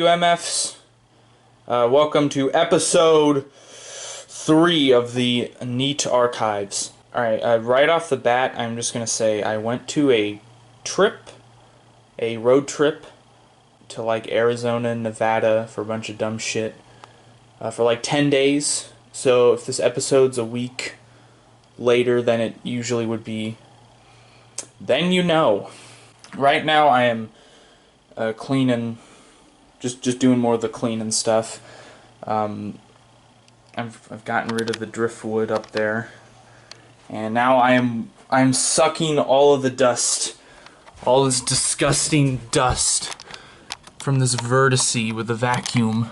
you MFs? Welcome to episode 3 of the NEET Archives. Alright, right off the bat, I'm just going to say I went to a road trip to like Arizona and Nevada for a bunch of dumb shit for like 10 days. So if this episode's a week later than it usually would be, then you know. Right now I am cleaning, just doing more of the cleaning stuff. I've gotten rid of the driftwood up there, and now I'm sucking all of the dust, all this disgusting dust from this vertice with the vacuum,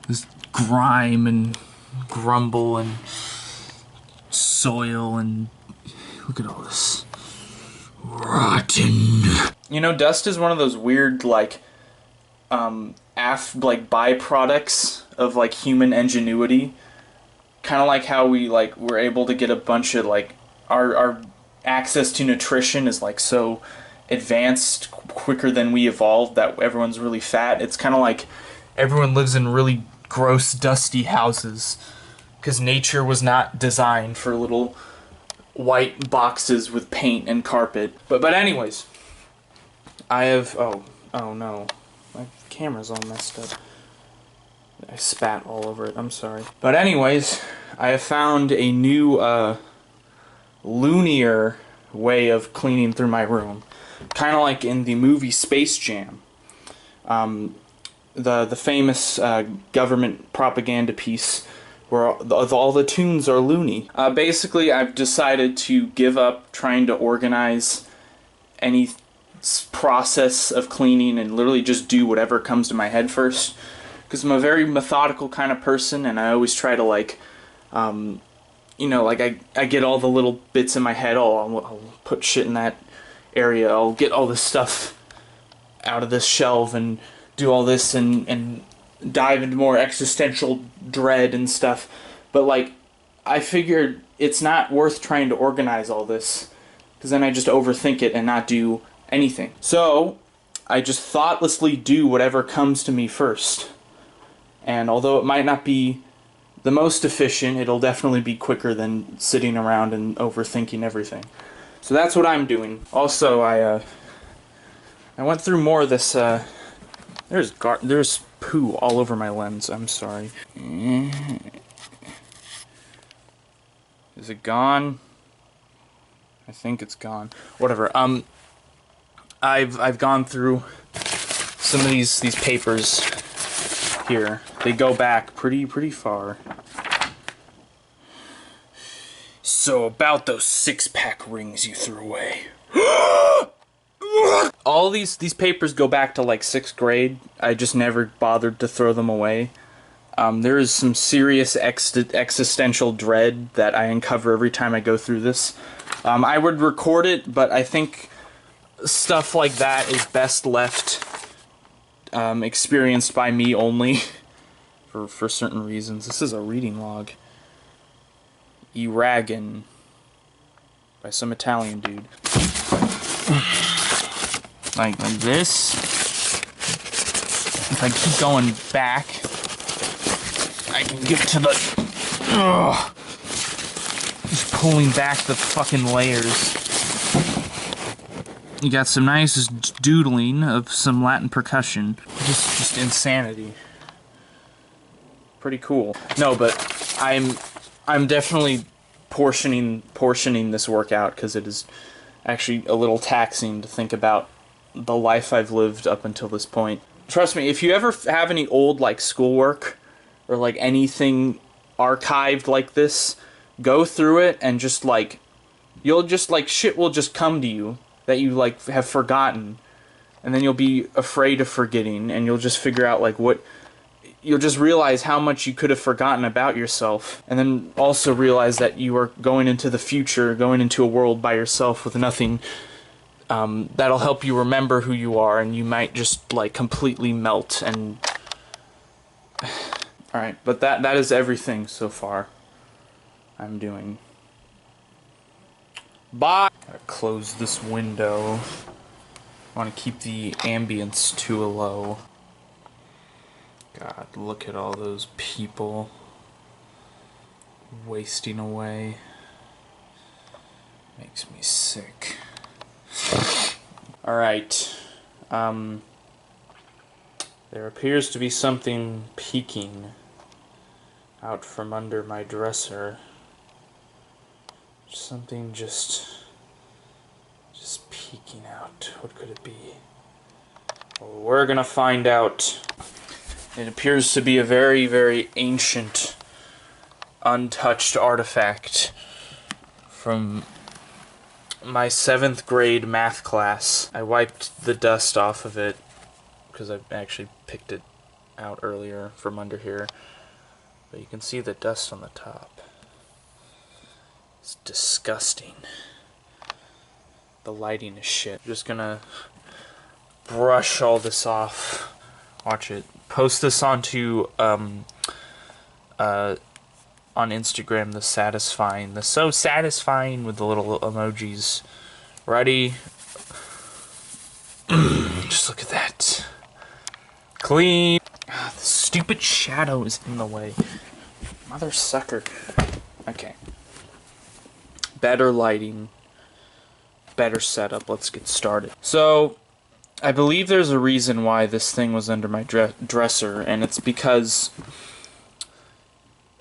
this grime and grumble and soil, and look at all this rotten. You know, dust is one of those weird like byproducts of like human ingenuity. Kind of like how we're able to get a bunch of like our access to nutrition is like so advanced quicker than we evolved that everyone's really fat. It's kind of like everyone lives in really gross dusty houses because nature was not designed for little white boxes with paint and carpet. But anyways, I have oh no, my camera's all messed up. I spat all over it, I'm sorry. But anyways, I have found a new loonier way of cleaning through my room. Kind of like in the movie Space Jam. The famous government propaganda piece where all the tunes are loony. Basically, I've decided to give up trying to organize any process of cleaning and literally just do whatever comes to my head first. Because I'm a very methodical kind of person, and I always try to like, you know, like I get all the little bits in my head. I'll put shit in that area. I'll get all this stuff out of this shelf and do all this and dive into more existential dread and stuff. But like, I figured it's not worth trying to organize all this, because then I just overthink it and not do anything. So I just thoughtlessly do whatever comes to me first. And although it might not be the most efficient, it'll definitely be quicker than sitting around and overthinking everything. So that's what I'm doing. Also, I went through more of this. There's poo all over my lens. I'm sorry. Is it gone? I think it's gone. Whatever. I've gone through some of these papers here. They go back pretty far. So about those 6-pack rings you threw away. All these papers go back to like 6th grade. I just never bothered to throw them away. There is some serious existential dread that I uncover every time I go through this. I would record it, but I think stuff like that is best left experienced by me only for certain reasons. This is a reading log. Iragan by some Italian dude. Like this. If I keep going back, I can get to the just pulling back the fucking layers. You got some nice doodling of some Latin percussion. Just insanity. Pretty cool. No, but I'm definitely portioning this workout because it is actually a little taxing to think about the life I've lived up until this point. Trust me, if you ever have any old like schoolwork or like anything archived like this, go through it and just like you'll just like shit will just come to you that you like have forgotten, and then you'll be afraid of forgetting, and you'll just figure out like you'll just realize how much you could have forgotten about yourself, and then also realize that you are going into the future, going into a world by yourself with nothing that'll help you remember who you are, and you might just like completely melt and alright, but that is everything so far I'm doing. Bye! Gotta close this window. I want to keep the ambience to a low. God, look at all those people wasting away. Makes me sick. Alright. There appears to be something peeking out from under my dresser. Something just peeking out. What could it be? Well, we're gonna find out. It appears to be a very, very ancient, untouched artifact from my 7th grade math class. I wiped the dust off of it because I actually picked it out earlier from under here. But you can see the dust on the top. It's disgusting. The lighting is shit. I'm just gonna brush all this off. Watch it. Post this onto on Instagram, the so satisfying with the little emojis. Ready? Just look at that. Clean. Ah, the stupid shadow is in the way. Mother sucker. Okay. Better lighting. Better setup. Let's get started. So, I believe there's a reason why this thing was under my dresser, and it's because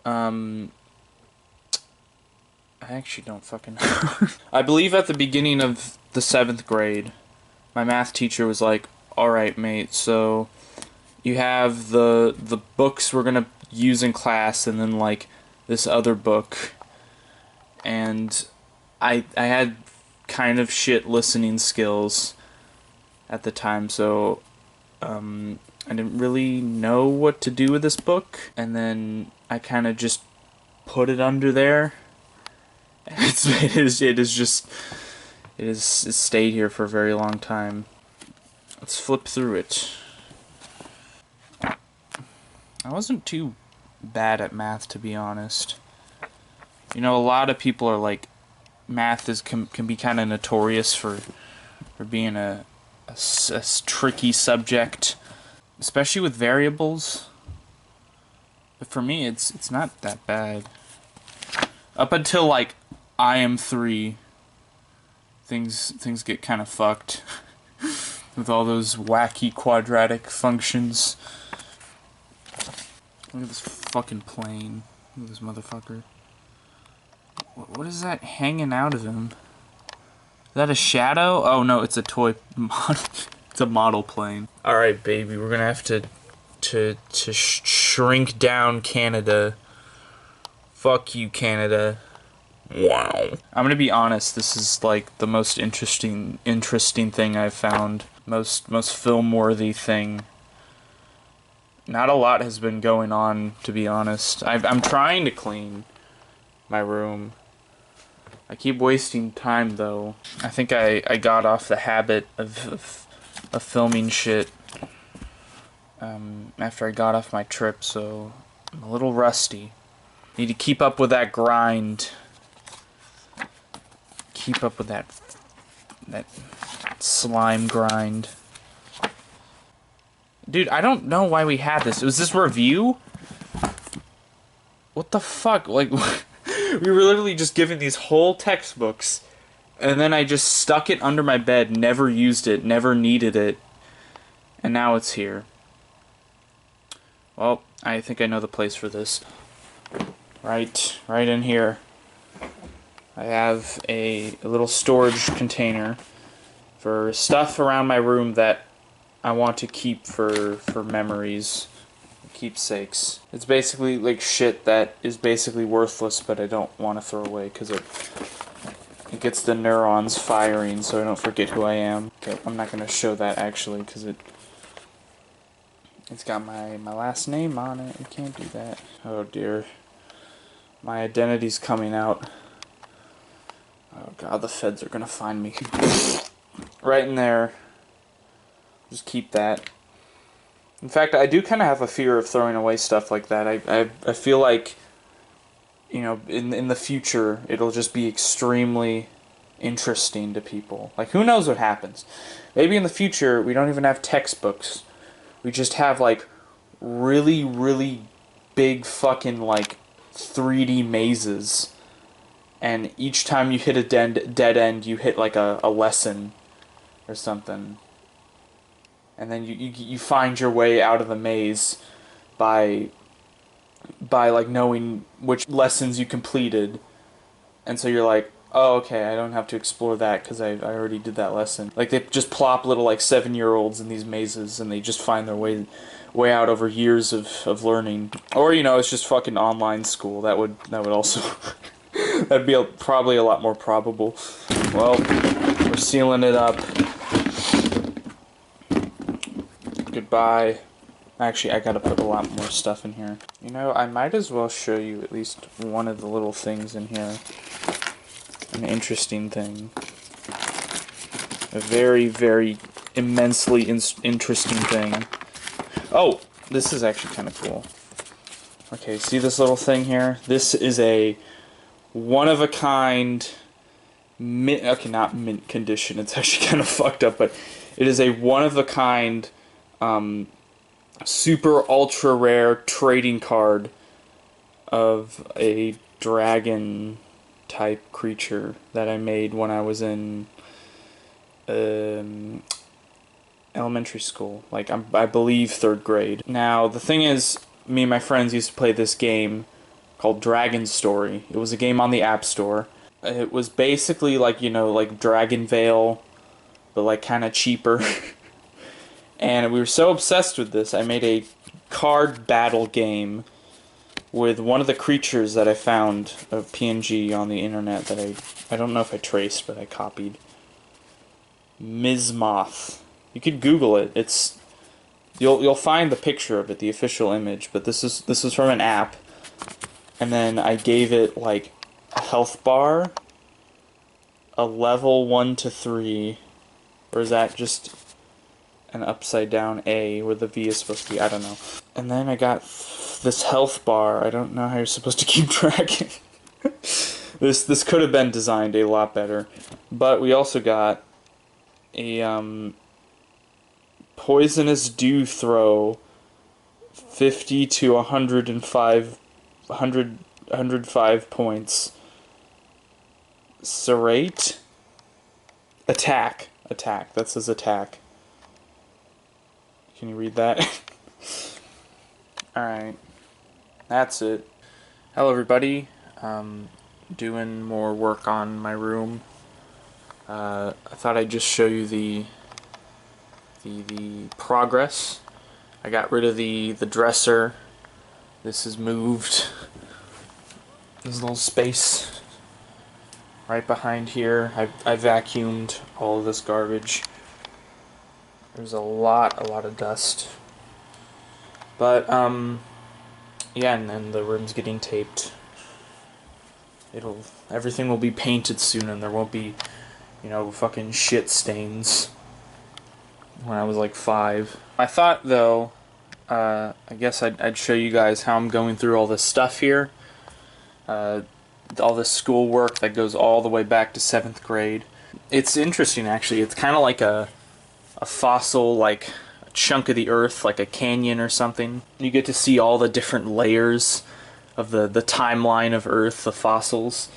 I actually don't fucking know. I believe at the beginning of the 7th grade, my math teacher was like, alright mate, so you have the books we're gonna use in class, and then like this other book, and I had kind of shit listening skills at the time, so I didn't really know what to do with this book, and then I kind of just put it under there. It has stayed here for a very long time. Let's flip through it. I wasn't too bad at math, to be honest. You know, a lot of people are like, math can be kind of notorious for being a tricky subject, especially with variables. But for me, it's not that bad. Up until like IM3, things get kind of fucked with all those wacky quadratic functions. Look at this fucking plane. Look at this motherfucker. What is that hanging out of him? Is that a shadow? Oh no, it's a toy model. It's a model plane. Alright, baby, we're gonna have to shrink down Canada. Fuck you, Canada. Wow. I'm gonna be honest, this is like the most interesting thing I've found. Most film-worthy thing. Not a lot has been going on, to be honest. I'm trying to clean my room. I keep wasting time, though. I think I got off the habit of filming shit after I got off my trip, so I'm a little rusty. Need to keep up with that grind. Keep up with that slime grind. Dude, I don't know why we had this. Was this review? What the fuck? Like, we were literally just given these whole textbooks, and then I just stuck it under my bed, never used it, never needed it, and now it's here. Well, I think I know the place for this. Right in here. I have a little storage container for stuff around my room that I want to keep for memories, keepsakes. It's basically like shit that is basically worthless, but I don't want to throw away because it gets the neurons firing so I don't forget who I am. Okay, I'm not going to show that actually because it's got my last name on it. You can't do that. Oh dear. My identity's coming out. Oh god, the feds are going to find me. Right in there. Just keep that. In fact, I do kind of have a fear of throwing away stuff like that. I feel like, you know, in the future, it'll just be extremely interesting to people. Like, who knows what happens? Maybe in the future, we don't even have textbooks. We just have, like, really, really big fucking, like, 3D mazes. And each time you hit a dead end, you hit, like, a lesson or something. And then you find your way out of the maze by like knowing which lessons you completed, and so you're like, oh, okay, I don't have to explore that because I already did that lesson. Like, they just plop little, like, 7-year-olds in these mazes, and they just find their way out over years of learning. Or, you know, it's just fucking online school. That would also that'd be probably a lot more probable. Well, we're sealing it up. Goodbye. Actually, I gotta put a lot more stuff in here. You know, I might as well show you at least one of the little things in here. An interesting thing. A very, very immensely interesting thing. Oh, this is actually kind of cool. Okay, see this little thing here? This is a one-of-a-kind mint, okay, not mint condition, it's actually kind of fucked up, but it is a one-of-a-kind super ultra rare trading card of a dragon type creature that I made when I was in elementary school, like I believe 3rd grade. Now the thing is, me and my friends used to play this game called Dragon Story. It was a game on the App Store. It was basically like, you know, like Dragon Veil, but like kind of cheaper. And we were so obsessed with this, I made a card battle game with one of the creatures that I found, a PNG on the internet that I don't know if I traced, but I copied. Mizmoth. You could Google it. It's you'll find the picture of it, the official image, but this is from an app. And then I gave it like a health bar, a level 1 to 3, or is that just an upside down A where the V is supposed to be? I don't know. And then I got this health bar. I don't know how you're supposed to keep track. This could have been designed a lot better. But we also got a poisonous dew throw, 50 to 105 points. Serrate? Attack. That says attack. Can you read that? Alright. That's it. Hello everybody. Doing more work on my room. I thought I'd just show you the progress. I got rid of the dresser. This is moved. There's a little space right behind here. I vacuumed all of this garbage. There's a lot of dust. But yeah, and then the room's getting taped. Everything will be painted soon, and there won't be, you know, fucking shit stains. When I was like 5. I thought though, I guess I'd show you guys how I'm going through all this stuff here. All this schoolwork that goes all the way back to 7th grade. It's interesting actually. It's kind of like a fossil, like a chunk of the earth, like a canyon or something. You get to see all the different layers of the timeline of Earth, the fossils.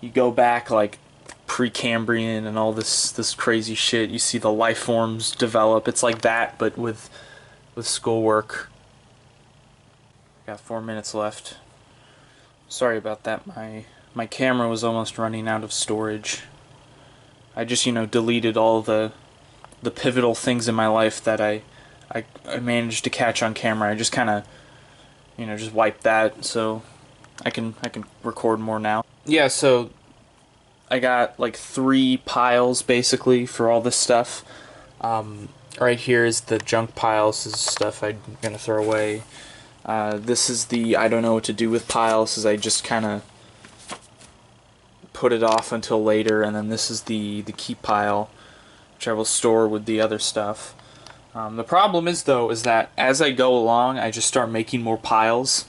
You go back like Precambrian and all this crazy shit. You see the life forms develop. It's like that, but with schoolwork. Got 4 minutes left. Sorry about that. My camera was almost running out of storage. I just, you know, deleted all the pivotal things in my life that I managed to catch on camera. I just kind of, you know, just wiped that so I can record more now. Yeah, so I got like 3 piles basically for all this stuff. Right here is the junk pile. This is stuff I'm gonna throw away. This is the I don't know what to do with pile. This is I just kind of put it off until later, and then this is the keep pile, which I will store with the other stuff. The problem is though, is that as I go along, I just start making more piles.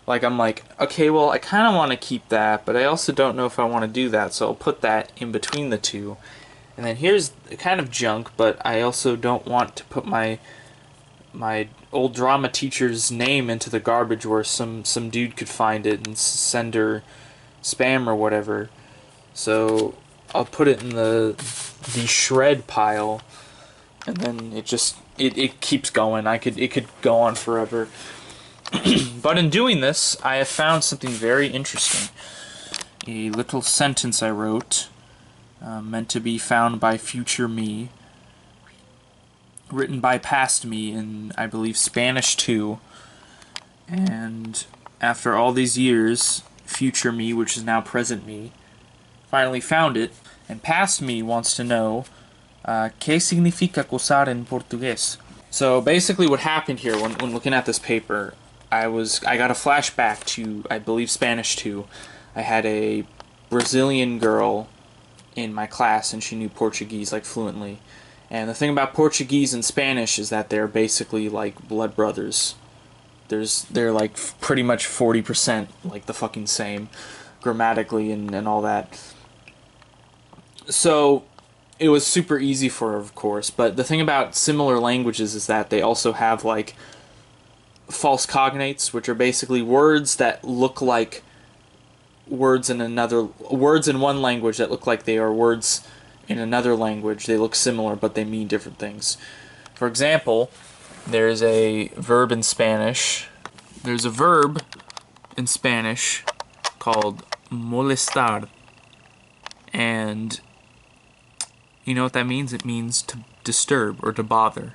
Like I'm like, okay, well I kind of want to keep that, but I also don't know if I want to do that, so I'll put that in between the two. And then here's kind of junk, but I also don't want to put my my old drama teacher's name into the garbage where some dude could find it and send her spam or whatever. So I'll put it in the shred pile, and then it keeps going. It could go on forever. But in doing this, I have found something very interesting. A little sentence I wrote, meant to be found by future me, written by past me in, I believe, Spanish 2. And after all these years, future me, which is now present me, finally found it, and past me wants to know, ¿qué significa gozar en portugués? So basically what happened here when looking at this paper, I got a flashback to, I believe, Spanish 2. I had a Brazilian girl in my class, and she knew Portuguese, like, fluently. And the thing about Portuguese and Spanish is that they're basically like blood brothers. They're like pretty much 40% like the fucking same, grammatically and all that. So it was super easy for her, of course. But the thing about similar languages is that they also have like false cognates, which are basically words that look like words in one language that look like they are words in another language. They look similar, but they mean different things. For example, there's a verb in Spanish. There's a verb in Spanish called molestar. And you know what that means? It means to disturb or to bother.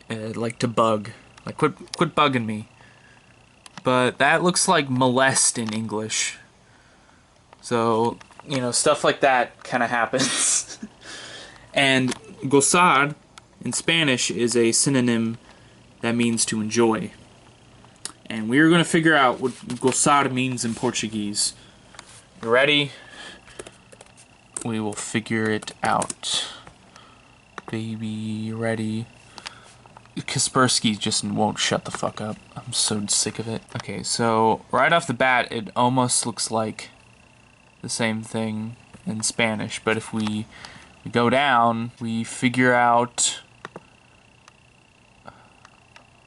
Like to bug. Like, quit bugging me. But that looks like molest in English. So, you know, stuff like that kind of happens. And gozar in Spanish is a synonym that means to enjoy. And we're going to figure out what gozar means in Portuguese. You ready? We will figure it out. Baby, you ready? Kaspersky just won't shut the fuck up. I'm so sick of it. Okay, so right off the bat, it almost looks like the same thing in Spanish, but if we go down, we figure out...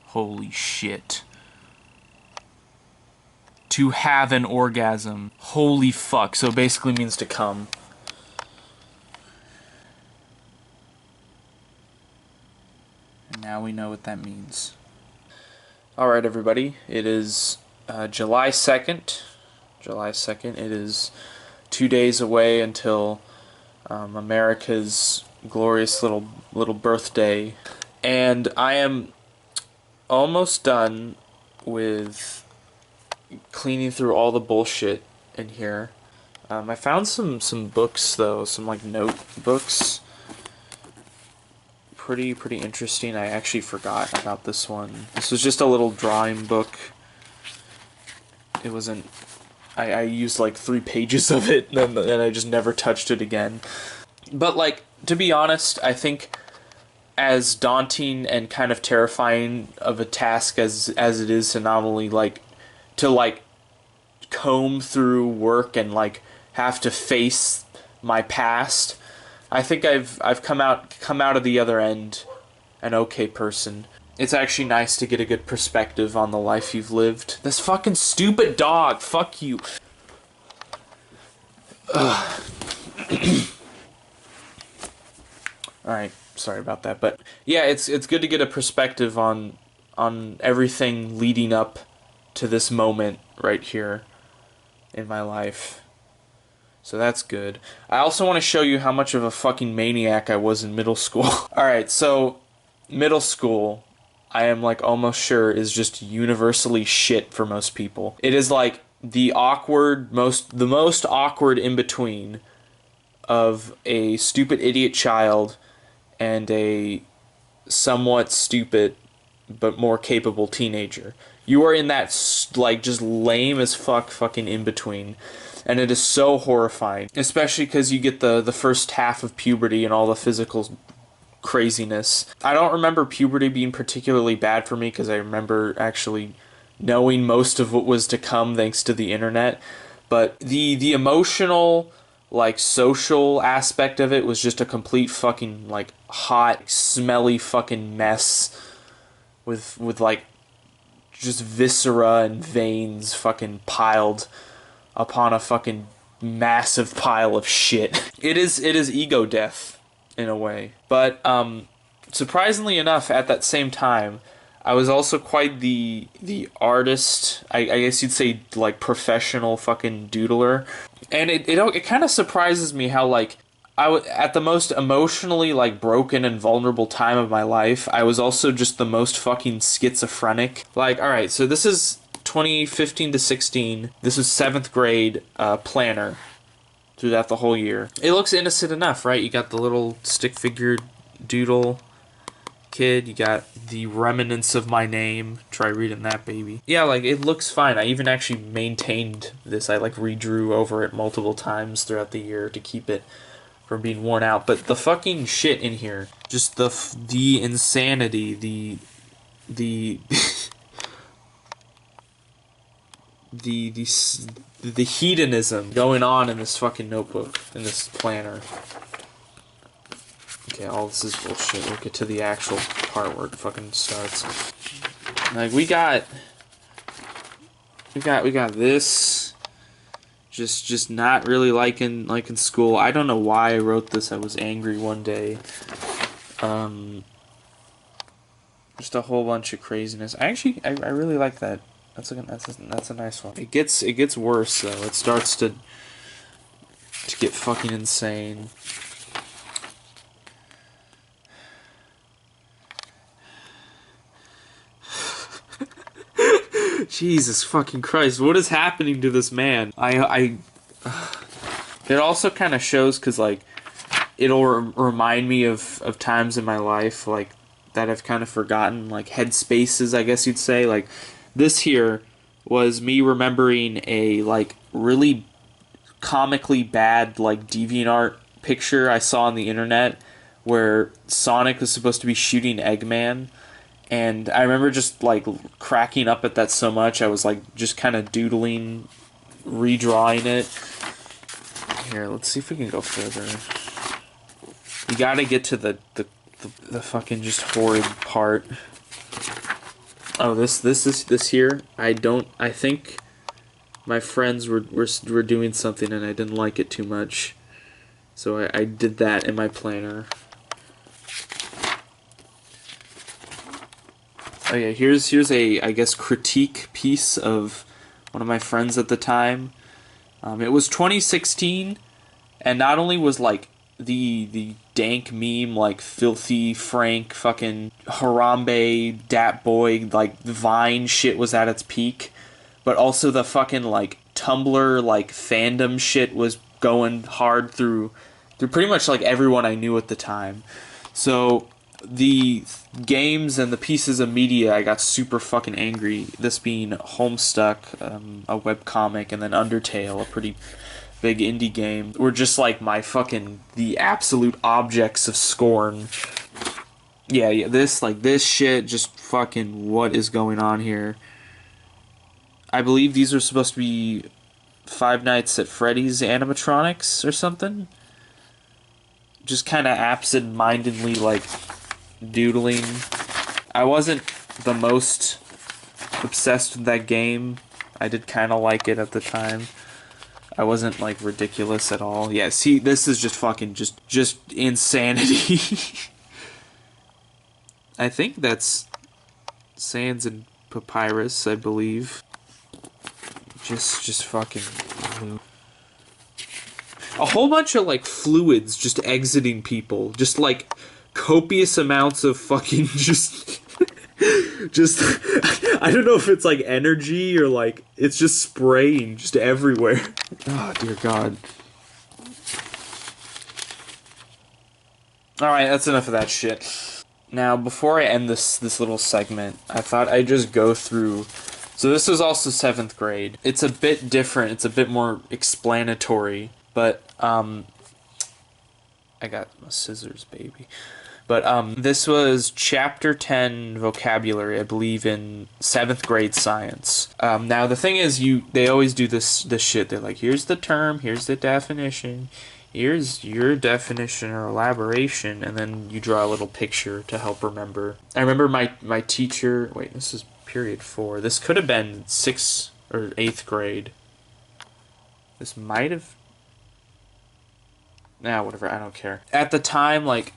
Holy shit. To have an orgasm. Holy fuck. So it basically means to come. And now we know what that means. Alright, everybody. It is July 2nd. July 2nd. It is 2 days away until America's glorious little birthday. And I am almost done with cleaning through all the bullshit in here. I found some books, though. Some, like, notebooks. Pretty interesting. I actually forgot about this one. This was just a little drawing book. It wasn't... I used like 3 pages of it, and I just never touched it again. But, like, to be honest, I think as daunting and kind of terrifying of a task as it is to not only, like, to, like, comb through work and, like, have to face my past, I think I've come out of the other end an okay person. It's actually nice to get a good perspective on the life you've lived. This fucking stupid dog, fuck you. Alright, sorry about that, but yeah, it's good to get a perspective on everything leading up to this moment right here in my life. So that's good. I also want to show you how much of a fucking maniac I was in middle school. Alright, so middle school, I am like almost sure is just universally shit for most people. It is like the most awkward in between of a stupid idiot child and a somewhat stupid but more capable teenager. You are in that like just lame as fuck fucking in between. And it is so horrifying, especially because you get the first half of puberty and all the physical craziness. I don't remember puberty being particularly bad for me because I remember actually knowing most of what was to come thanks to the internet. But the emotional, like, social aspect of it was just a complete fucking, like, hot, smelly fucking mess. with like just viscera and veins fucking piled upon a fucking massive pile of shit. It is ego death in a way. But surprisingly enough, at that same time, I was also quite the artist. I guess you'd say like professional fucking doodler. And it kind of surprises me how like at the most emotionally like broken and vulnerable time of my life, I was also just the most fucking schizophrenic. Like, all right, so this is 2015 to 16. This is 7th grade planner throughout the whole year. It looks innocent enough, right? You got the little stick figure doodle kid. You got the remnants of my name. Try reading that, baby. Yeah, like, it looks fine. I even actually maintained this. I like redrew over it multiple times throughout the year to keep it from being worn out. But the fucking shit in here, just the insanity, the the hedonism going on in this fucking notebook, in this planner. Okay, all this is bullshit. We'll get to the actual part where it fucking starts. Like, we got this. Just not really liking school. I don't know why I wrote this. I was angry one day. Just a whole bunch of craziness. I really like that. That's a nice one. It gets worse though. It starts to get fucking insane. Jesus fucking Christ, what is happening to this man? It also kind of shows, because like it'll remind me of times in my life like that I've kind of forgotten, like headspaces, I guess you'd say. Like, this here was me remembering a like really comically bad like DeviantArt picture I saw on the internet where Sonic was supposed to be shooting Eggman. And I remember just, like, cracking up at that so much, I was, like, just kind of doodling, redrawing it. Here, let's see if we can go further. You gotta get to the fucking just horrid part. Oh, this here, I think my friends were doing something and I didn't like it too much. So I did that in my planner. Oh yeah, here's a, I guess, critique piece of one of my friends at the time. It was 2016, and not only was like the dank meme, like filthy Frank fucking Harambe Dat Boy like Vine shit was at its peak, but also the fucking like Tumblr like fandom shit was going hard through pretty much like everyone I knew at the time. So the games and the pieces of media, I got super fucking angry. This being Homestuck, a webcomic, and then Undertale, a pretty big indie game, were just like the absolute objects of scorn. Yeah, this shit, just fucking, what is going on here? I believe these are supposed to be Five Nights at Freddy's animatronics or something. Just kind of absent-mindedly, like, doodling. I wasn't the most obsessed with that game. I did kind of like it at the time. I wasn't like ridiculous at all. Yeah, see, this is just fucking just insanity. I think that's Sans and Papyrus, I believe. Just fucking a whole bunch of like fluids just exiting people. Just like copious amounts of fucking just I don't know if it's like energy or like it's just spraying just everywhere. Oh dear God. Alright, that's enough of that shit. Now, before I end this little segment, I thought I'd just go through. So this was also 7th grade. It's a bit different, it's a bit more explanatory, but I got my scissors, baby. But this was chapter 10 vocabulary, I believe, in 7th grade science. Now the thing is, they always do this shit. They're like, here's the term, here's the definition, Here's your definition or elaboration, and then you draw a little picture to help remember. I remember my teacher, wait, this is period 4. This could have been 6th or 8th grade. This might have, whatever, I don't care. At the time, like,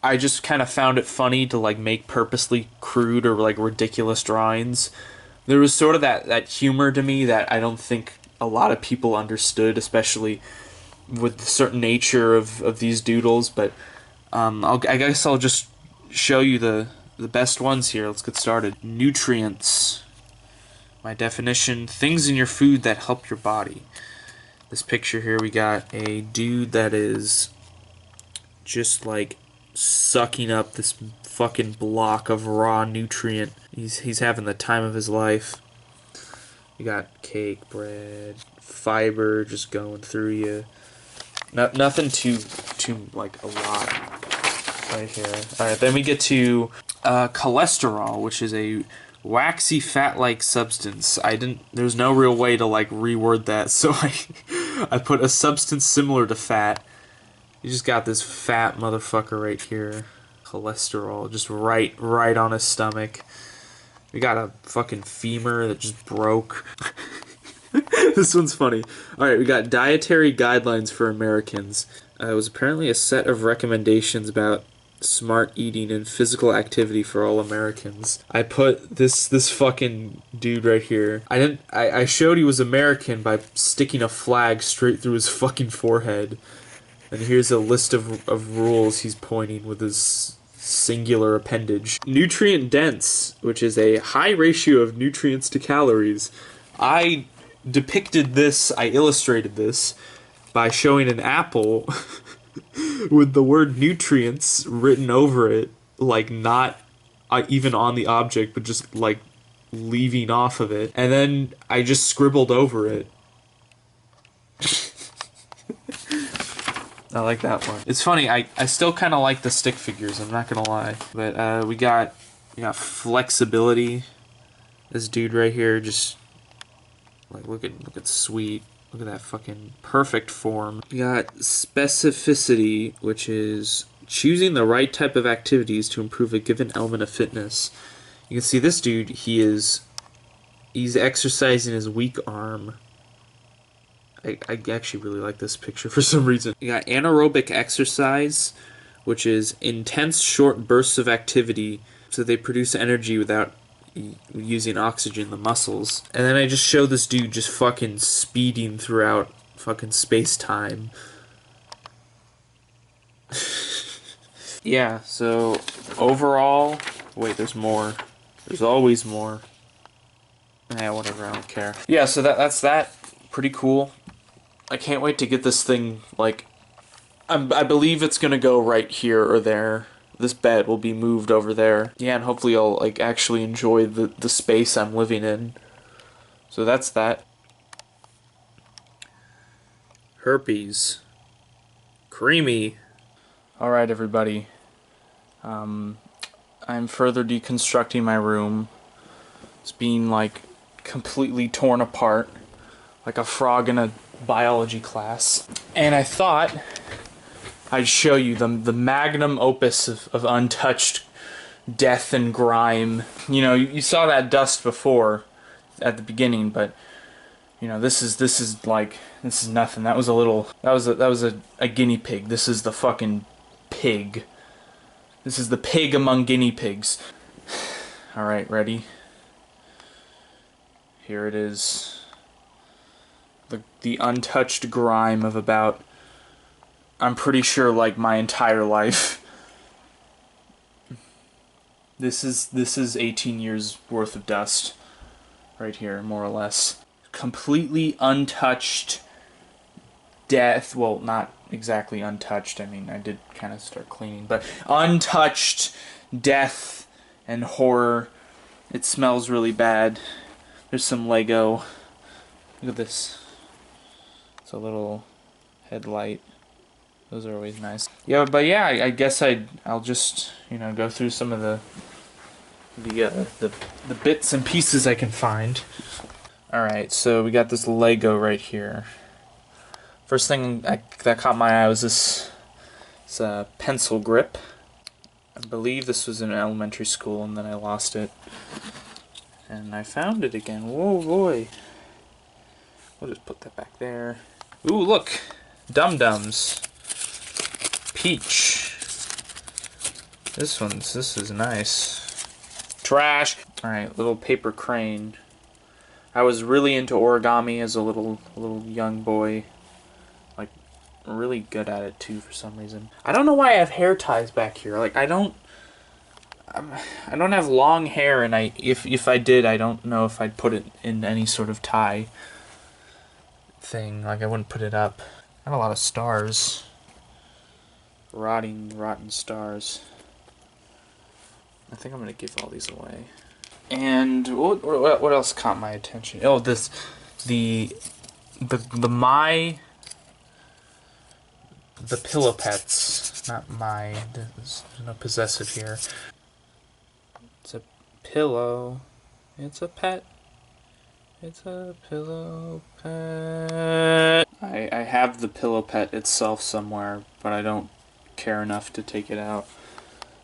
I just kind of found it funny to, like, make purposely crude or, like, ridiculous drawings. There was sort of that humor to me that I don't think a lot of people understood, especially with the certain nature of these doodles, but I guess I'll just show you the best ones here. Let's get started. Nutrients. My definition, things in your food that help your body. This picture here, we got a dude that is just like sucking up this fucking block of raw nutrient. He's having the time of his life. You got cake, bread, fiber just going through you. Nothing too like a lot right here. Alright, then we get to cholesterol, which is a waxy fat-like substance. There's no real way to like reword that, so I put a substance similar to fat. You just got this fat motherfucker right here. Cholesterol, just right on his stomach. We got a fucking femur that just broke. This one's funny. Alright, we got dietary guidelines for Americans. It was apparently a set of recommendations about smart eating and physical activity for all Americans. I put this fucking dude right here. I showed he was American by sticking a flag straight through his fucking forehead. And here's a list of rules he's pointing with his singular appendage. Nutrient dense, which is a high ratio of nutrients to calories. I depicted this, I illustrated this by showing an apple with the word nutrients written over it, like not even on the object, but just like leaving off of it. And then I just scribbled over it. I like that one. It's funny, I still kind of like the stick figures, I'm not gonna lie. But we got flexibility. This dude right here just like look at sweet. Look at that fucking perfect form. We got specificity, which is choosing the right type of activities to improve a given element of fitness. You can see this dude, he's exercising his weak arm. I actually really like this picture for some reason. You got anaerobic exercise, which is intense short bursts of activity so they produce energy without using oxygen in the muscles. And then I just show this dude just fucking speeding throughout fucking space-time. Yeah, so overall, wait, there's more. There's always more. Yeah, whatever, I don't care. Yeah, so that's that. Pretty cool. I can't wait to get this thing, like, I believe it's gonna go right here or there. This bed will be moved over there. Yeah, and hopefully I'll, like, actually enjoy the space I'm living in. So that's that. Herpes. Creamy. Alright, everybody. I'm further deconstructing my room. It's being, like, completely torn apart. Like a frog in a biology class. And I thought I'd show you the magnum opus of untouched death and grime. You know, you saw that dust before at the beginning, but you know, this is nothing. That was a guinea pig. This is the fucking pig. This is the pig among guinea pigs. All right, ready? Here it is. The untouched grime of about, I'm pretty sure, like, my entire life. This is 18 years worth of dust right here, more or less. Completely untouched death. Well, not exactly untouched. I mean, I did kind of start cleaning, but untouched death and horror. It smells really bad. There's some Lego. Look at this. It's a little headlight. Those are always nice. Yeah, but yeah, I guess I'll just, you know, go through some of the bits and pieces I can find. All right, so we got this Lego right here. First thing that caught my eye was this pencil grip. I believe this was in elementary school, and then I lost it. And I found it again. Whoa, boy. We'll just put that back there. Ooh, look! Dum-Dums. Peach. This is nice. Trash! Alright, little paper crane. I was really into origami as a little young boy. Like, really good at it too for some reason. I don't know why I have hair ties back here. Like, I don't have long hair, and if I did, I don't know if I'd put it in any sort of tie thing. Like, I wouldn't put it up. I have a lot of stars. Rotten stars. I think I'm gonna give all these away. And what else caught my attention? Oh, the pillow pets. Not my. There's no possessive here. It's a pillow. It's a pet. It's a pillow pet. I have the pillow pet itself somewhere, but I don't care enough to take it out.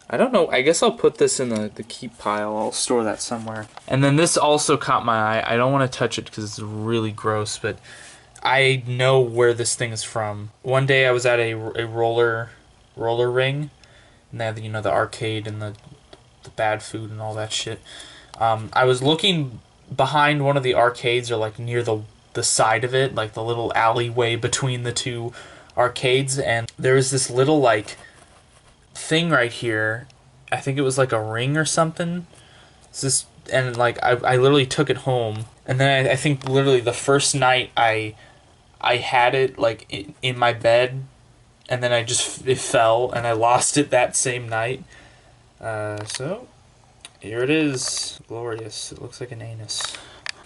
I don't know. I guess I'll put this in the keep pile. I'll store that somewhere. And then this also caught my eye. I don't want to touch it because it's really gross, but I know where this thing is from. One day I was at a roller ring, and they have, you know, the arcade and the bad food and all that shit. I was looking behind one of the arcades, or like near the side of it, like the little alleyway between the two arcades, and there was this little like thing right here. I think it was like a ring or something. It's this, and like I literally took it home, and then I think literally the first night I had it like in my bed, and then it fell, and I lost it that same night. So here it is. Glorious. It looks like an anus.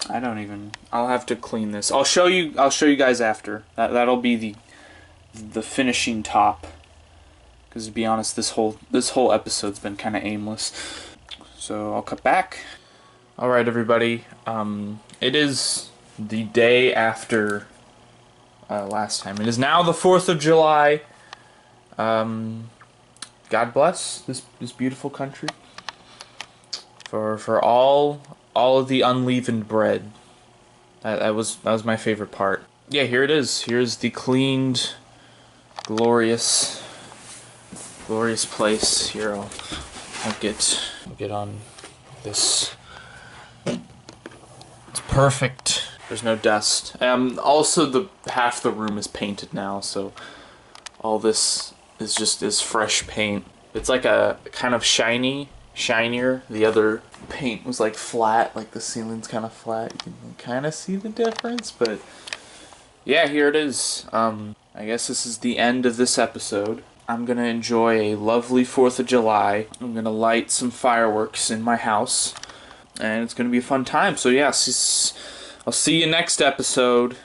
I'll have to clean this. I'll show you guys after. That'll be the finishing top. Because to be honest, this whole episode's been kind of aimless. So I'll cut back. Alright, everybody. It is the day after last time. It is now the 4th of July. God bless this beautiful country. For all of the unleavened bread. That was my favorite part. Yeah, here it is. Here's the cleaned, glorious place. Here, I'll get on this. It's perfect. There's no dust. Also, half the room is painted now, so all this is fresh paint. It's like a kind of shinier. The other paint was like flat, like the ceiling's kind of flat. You can kind of see the difference, but yeah, here it is. I guess this is the end of this episode. I'm gonna enjoy a lovely 4th of July. I'm gonna light some fireworks in my house, and it's gonna be a fun time. So yeah, I'll see you next episode.